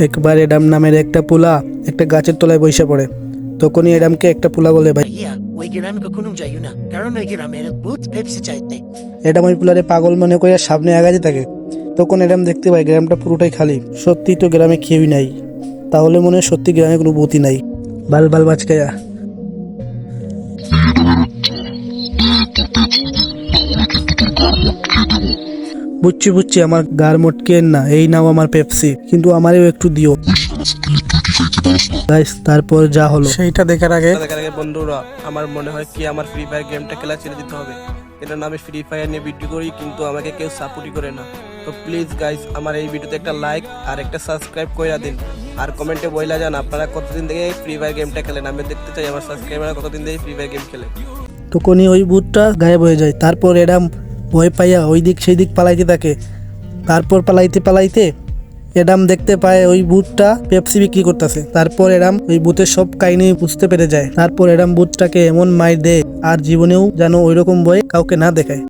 একবার এডাম নামের একটা পোলা একটা গাছের তলায় বসে পড়ে। তখনই এডামকে একটা পোলা বলে, ভাই ভাইয়া ওই গ্রামে কখনো যাইও না, কারণ ওই গ্রামের ভূত পেপসি চাইতে। এডাম ওই পোলারে পাগল মনে করে সামনে আগাতে থাকে। তখন এডাম দেখতে পায় গ্রামটা পুরোটাই খালি। সত্যি তো গ্রামে কেউই নাই, তাহলে মনে হয় সত্যি গ্রামে কোনো ভূতই নাই। বাল বাল বাচকায়া, বুঝছি আমার গার মটকেন না, এই নাও আমার পেপসি, কিন্তু আমারও একটু দিও গাইস। তারপর যা হলো সেইটা দেখার আগে বন্ধুরা, আমার মনে হয় কি আমার ফ্রি ফায়ার গেমটা খেলা ছেড়ে দিতে হবে। এটা নামে ফ্রি ফায়ার নিয়ে ভিডিও করি, কিন্তু আমাকে কেউ সাপোর্টই করে না। তো প্লিজ গাইস, আমার এই ভিডিওতে একটা লাইক আর একটা সাবস্ক্রাইব করে দিন, আর কমেন্টে বইলা যান আপনারা কতদিন থেকে ফ্রি ফায়ার গেমটা খেলেন। আমি দেখতে চাই আমার সাবস্ক্রাইবাররা কতদিন থেকে ফ্রি ফায়ার গেম খেলে। তখনই ওই ভূতটা গায়েব হয়ে যায়। তারপর এডাম ভয় পাইয়া ওই দিক সেই দিক পালাইতে থাকে। তারপর পালাইতে এডাম দেখতে পায় ওই ভূতটা পেপসি বিক্রি করতেছে। তারপর এডাম ওই ভূতের সব কাহিনী বুঝতে পেরে যায়। তারপর এডাম ভূতটাকে এমন মাইর দেয় আর জীবনেও যেন ওইরকম ভয় কাউকে না দেখায়।